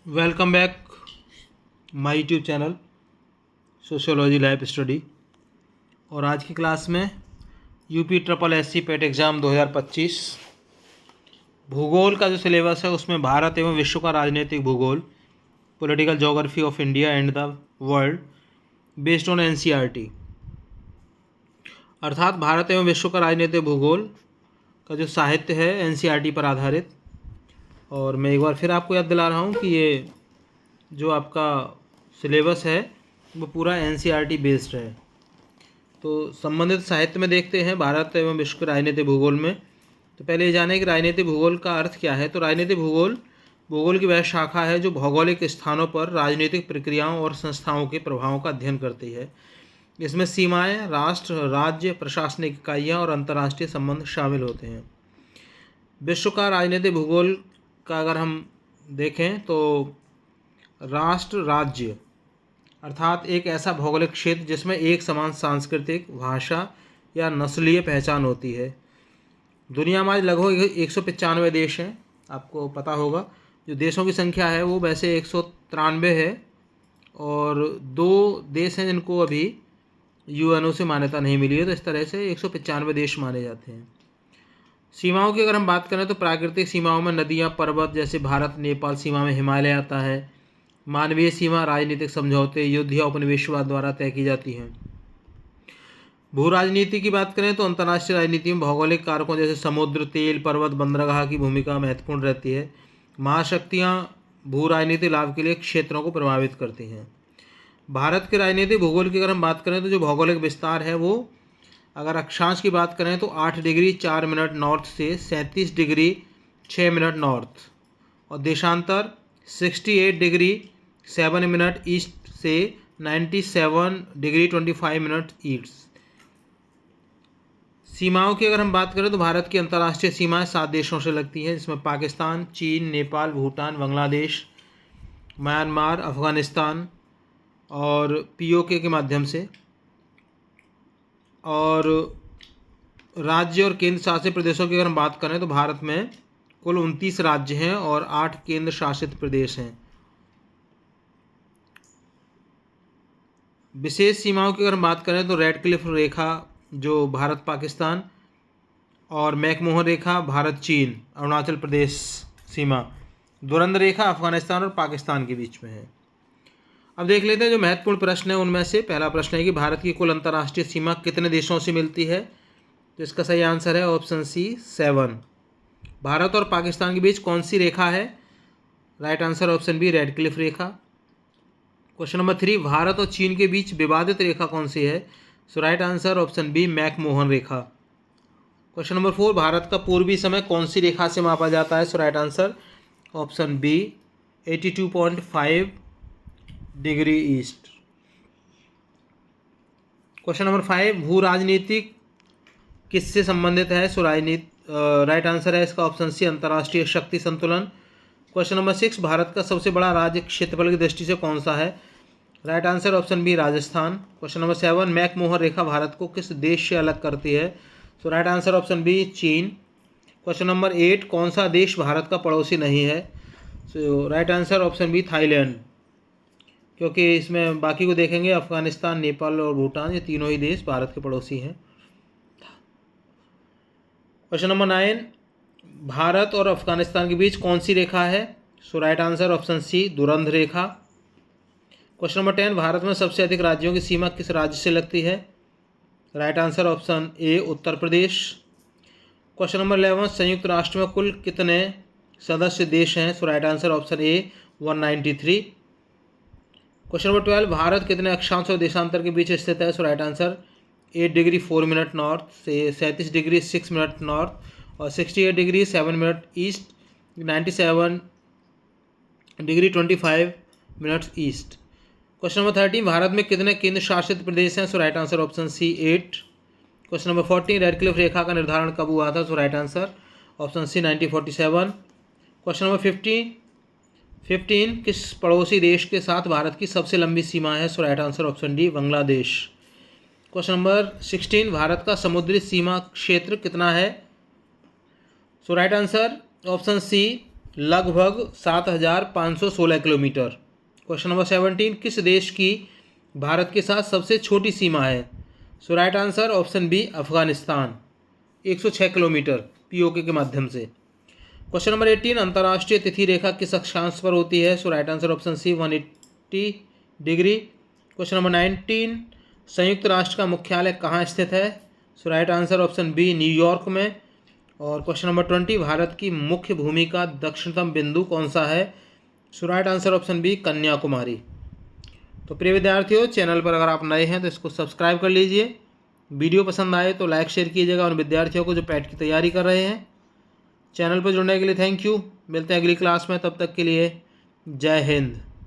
Welcome back my YouTube channel sociology life study. और आज की क्लास में यूपी ट्रिपल एससी पेट एग्ज़ाम 2025 भूगोल का जो सिलेबस है उसमें भारत एवं विश्व का राजनीतिक भूगोल, political geography of India and the world based on NCERT, अर्थात भारत एवं विश्व का राजनीतिक भूगोल का जो साहित्य है एनसीईआरटी पर आधारित। और मैं एक बार फिर आपको याद दिला रहा हूँ कि ये जो आपका सिलेबस है वो पूरा एनसीईआरटी बेस्ड है। तो संबंधित साहित्य में देखते हैं भारत एवं विश्व के राजनीतिक भूगोल में। तो पहले ये जाने कि राजनीतिक भूगोल का अर्थ क्या है। तो राजनीतिक भूगोल भूगोल की वह शाखा है जो भौगोलिक स्थानों पर राजनीतिक प्रक्रियाओं और संस्थाओं के प्रभावों का अध्ययन करती है। इसमें सीमाएं, राष्ट्र, राज्य, प्रशासनिक इकाइयाँ और अंतर्राष्ट्रीय संबंध शामिल होते हैं। विश्व का राजनीतिक भूगोल का अगर हम देखें तो राष्ट्र, राज्य अर्थात एक ऐसा भौगोलिक क्षेत्र जिसमें एक समान सांस्कृतिक, भाषा या नस्लीय पहचान होती है। दुनिया में आज लगभग 195 देश हैं। आपको पता होगा जो देशों की संख्या है वो वैसे 193 है और 2 देश हैं जिनको अभी यूएनओ से मान्यता नहीं मिली है। तो इस तरह से 195 देश माने जाते हैं। सीमाओं की अगर हम बात करें तो प्राकृतिक सीमाओं में नदियाँ, पर्वत जैसे भारत नेपाल सीमा में हिमालय आता है। मानवीय सीमा राजनीतिक समझौते, युद्ध या उपनिवेशवाद द्वारा तय की जाती हैं। भू राजनीति की बात करें तो अंतर्राष्ट्रीय राजनीति में भौगोलिक कारकों जैसे समुद्र, तेल, पर्वत, बंदरगाह की भूमिका महत्वपूर्ण रहती है। महाशक्तियाँ भू राजनीतिक लाभ के लिए क्षेत्रों को प्रभावित करती हैं। भारत के राजनीतिक भूगोल की अगर हम बात करें तो जो भौगोलिक विस्तार है वो अगर अक्षांश की बात करें तो 8 डिग्री 4 मिनट नॉर्थ से 37 डिग्री 6 मिनट नॉर्थ और देशांतर 68 डिग्री 7 मिनट ईस्ट से 97 डिग्री 25 मिनट ईस्ट। सीमाओं की अगर हम बात करें तो भारत की अंतर्राष्ट्रीय सीमाएं 7 देशों से लगती हैं जिसमें पाकिस्तान, चीन, नेपाल, भूटान, बांग्लादेश, म्यांमार, अफगानिस्तान और पीओके के माध्यम से। और राज्य और केंद्र शासित प्रदेशों की अगर हम बात करें तो भारत में कुल 29 राज्य हैं और 8 केंद्र शासित प्रदेश हैं। विशेष सीमाओं की अगर हम बात करें तो रेड क्लिफ रेखा जो भारत पाकिस्तान और मैकमोहन रेखा भारत चीन अरुणाचल प्रदेश सीमा, दुरंत रेखा अफगानिस्तान और पाकिस्तान के बीच में है। अब देख लेते हैं जो महत्वपूर्ण प्रश्न है उनमें से पहला प्रश्न है कि भारत की कुल अंतर्राष्ट्रीय सीमा कितने देशों से मिलती है। तो इसका सही आंसर है ऑप्शन सी 7। भारत और पाकिस्तान के बीच कौन सी रेखा है। Right answer option B Radcliffe रेखा। क्वेश्चन नंबर 3 भारत और चीन के बीच विवादित रेखा कौन सी है। So right answer option B McMahon रेखा। क्वेश्चन नंबर 4 भारत का पूर्वी समय कौन सी रेखा से मापा जाता है। So right answer option B 82.5 degree east. Question number 5 भू राजनीतिक किससे संबंधित है। सो राइट आंसर है इसका ऑप्शन सी अंतर्राष्ट्रीय शक्ति संतुलन। क्वेश्चन नंबर 6 भारत का सबसे बड़ा राज्य क्षेत्रफल की दृष्टि से कौन सा है। Right answer option B Rajasthan. Question number 7 McMahon रेखा भारत को किस देश से अलग करती है। So right answer option B चीन। क्वेश्चन नंबर 8 कौन सा देश भारत का पड़ोसी नहीं है। So right answer option B Thailand, क्योंकि इसमें बाकी को देखेंगे अफगानिस्तान, नेपाल और भूटान ये तीनों ही देश भारत के पड़ोसी हैं। क्वेश्चन नंबर 9 भारत और अफगानिस्तान के बीच कौन सी रेखा है। सो राइट आंसर ऑप्शन सी दुरंध रेखा। क्वेश्चन नंबर 10 भारत में सबसे अधिक राज्यों की सीमा किस राज्य से लगती है। Right answer option A Uttar Pradesh. Question number 11 संयुक्त राष्ट्र में कुल कितने सदस्य देश हैं। So right answer option A 193। Question number 12 Bharat कितने अक्षांश और देशांतर के बीच स्थित है। So right answer 8 degree 4 minute north से 37 डिग्री 6 मिनट नॉर्थ और 68 degree 7 minute east, 97 degree 25 minute east. Question number 13 Bharat में कितने केंद्र शासित प्रदेश हैं। So right answer option C 8। Question number 14 Radcliffe रेखा का निर्धारण कब हुआ था। So right answer option C 1947। Question number 15 किस पड़ोसी देश के साथ भारत की सबसे लंबी सीमा है। So right answer option D Bangladesh. Question number 16 Bharat का समुद्री सीमा क्षेत्र कितना है। So right answer option C लगभग 7,516 किलोमीटर। क्वेश्चन नंबर 17, किस देश की भारत के साथ सबसे छोटी सीमा है? So right answer option B Afghanistan, 106 kilometre POK के माध्यम से। क्वेश्चन नंबर 18, अंतर्राष्ट्रीय तिथि रेखा किस अक्षांश पर होती है? So right answer option C 180 degree. Question number 19, संयुक्त राष्ट्र का मुख्यालय कहाँ स्थित है? So right answer option B New York में। और क्वेश्चन नंबर 20, भारत की मुख्य भूमि का दक्षिणतम बिंदु कौन सा है? So right answer option B Kanyakumari. तो प्रिय विद्यार्थियों, चैनल पर अगर आप नए हैं तो इसको सब्सक्राइब कर लीजिए। वीडियो पसंद आए तो लाइक शेयर कीजिएगा उन विद्यार्थियों को जो पैट की तैयारी कर रहे हैं। चैनल पर जुड़ने के लिए थैंक यू। मिलते हैं अगली क्लास में, तब तक के लिए जय हिंद।